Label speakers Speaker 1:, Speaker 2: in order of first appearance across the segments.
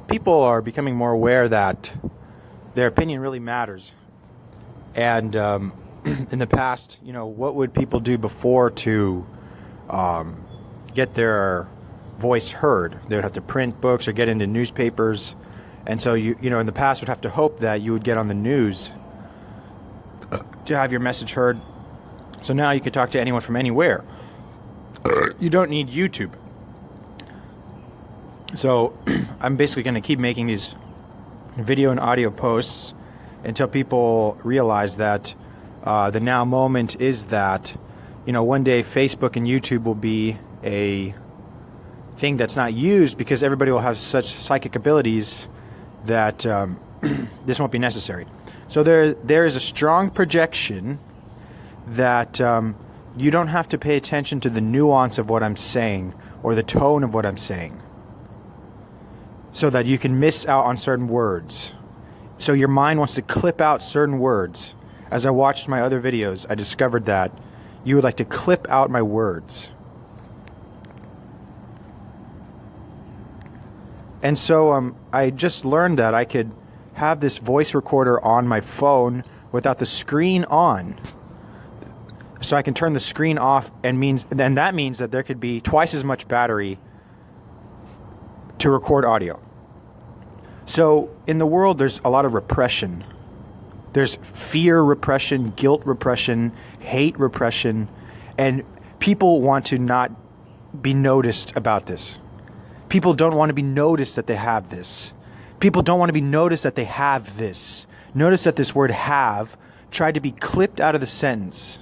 Speaker 1: People are becoming more aware that their opinion really matters. And in the past, what would people do before to get their voice heard? They would have to print books or get into newspapers. And so, in the past would have to hope that you would get on the news to have your message heard. So now you can talk to anyone from anywhere. You don't need YouTube. So I'm basically going to keep making these video and audio posts until people realize that the now moment is that, one day Facebook and YouTube will be a thing that's not used because everybody will have such psychic abilities that this won't be necessary. So there is a strong projection that you don't have to pay attention to the nuance of what I'm saying or the tone of what I'm saying, so that you can miss out on certain words. So your mind wants to clip out certain words. As I watched my other videos, I discovered that you would like to clip out my words. And so I just learned that I could have this voice recorder on my phone without the screen on. So I can turn the screen off, and that means that there could be twice as much battery to record audio. So in the world, there's a lot of repression. There's fear repression, guilt repression, hate repression, and people want to not be noticed about this. People don't want to be noticed that they have this. People don't want to be noticed that they have this. Notice that this word have tried to be clipped out of the sentence.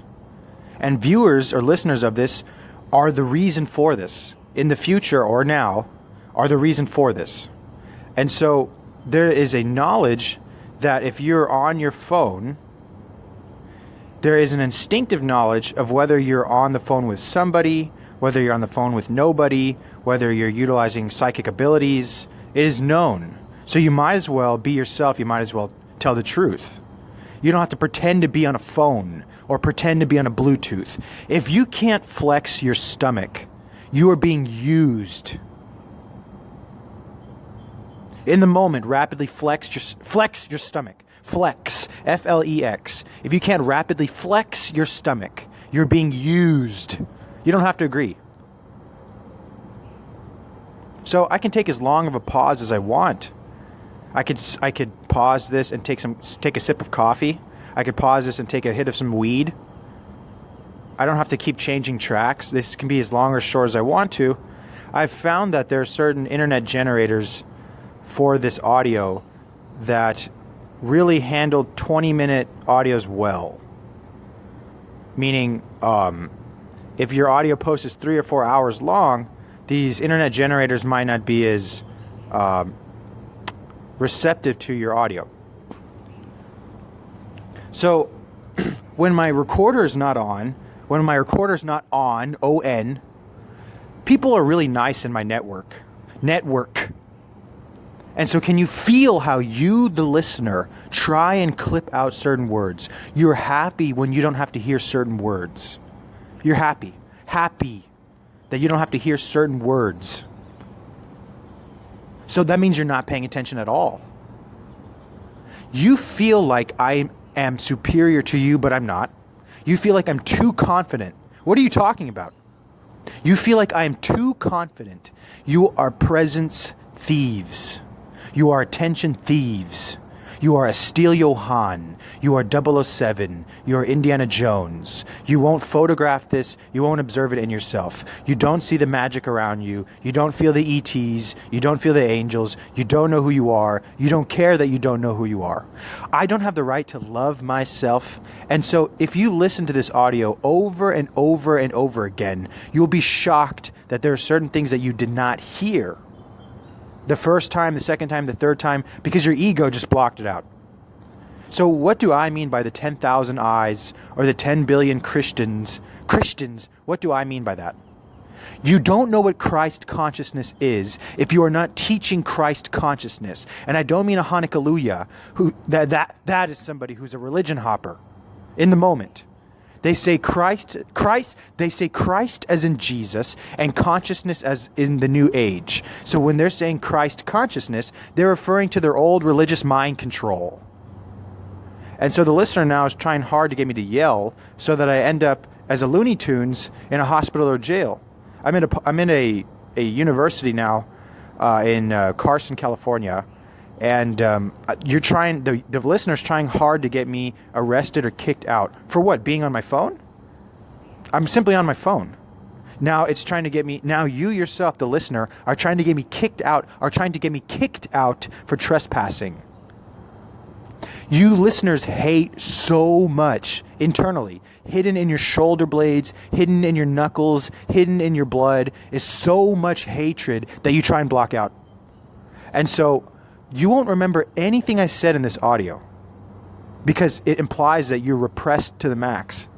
Speaker 1: And viewers or listeners of this are the reason for this. In the future or now are the reason for this. And so there is a knowledge that if you're on your phone, there is an instinctive knowledge of whether you're on the phone with somebody, whether you're on the phone with nobody, whether you're utilizing psychic abilities. It is known. So you might as well be yourself. You might as well tell the truth. You don't have to pretend to be on a phone or pretend to be on a Bluetooth. If you can't flex your stomach, you are being used. In the moment, rapidly flex your stomach. Flex, F-L-E-X. If you can't rapidly flex your stomach, you're being used. You don't have to agree. So I can take as long of a pause as I want. I could pause this and take a sip of coffee. I could pause this and take a hit of some weed. I don't have to keep changing tracks. This can be as long or short as I want to. I've found that there are certain internet generators for this audio that really handle 20-minute audios well. Meaning, if your audio post is 3 or 4 hours long, these internet generators might not be as receptive to your audio. So when my recorder is not on, O-N, people are really nice in my network. And so can you feel how you, the listener, try and clip out certain words? You're happy when you don't have to hear certain words. You're happy that you don't have to hear certain words. So that means you're not paying attention at all. You feel like I am superior to you, but I'm not. You feel like I'm too confident. What are you talking about? You feel like I am too confident. You are presence thieves. You are attention thieves. You are Estelio Han. You are 007. You are Indiana Jones. You won't photograph this. You won't observe it in yourself. You don't see the magic around you. You don't feel the ETs. You don't feel the angels. You don't know who you are. You don't care that you don't know who you are. I don't have the right to love myself. And so if you listen to this audio over and over and over again, you'll be shocked that there are certain things that you did not hear the first time, the second time, the third time, because your ego just blocked it out. So what do I mean by the 10,000 eyes or the 10 billion Christians? What do I mean by that? You don't know what Christ consciousness is if you are not teaching Christ consciousness. And I don't mean a Hanukkah, that is somebody who's a religion hopper in the moment. They say Christ, they say Christ as in Jesus and consciousness as in the new age. So when they're saying Christ consciousness, they're referring to their old religious mind control. And so the listener now is trying hard to get me to yell so that I end up as a Looney Tunes in a hospital or jail. I'm in a university now in Costa, California, and the listener's trying hard to get me arrested or kicked out. For what? Being on my phone? I'm simply on my phone. Now it's trying to get me, now you yourself, the listener, are trying to get me kicked out for trespassing. You listeners hate so much internally. Hidden in your shoulder blades, hidden in your knuckles, hidden in your blood is so much hatred that you try and block out. And so you won't remember anything I said in this audio because it implies that you're repressed to the max.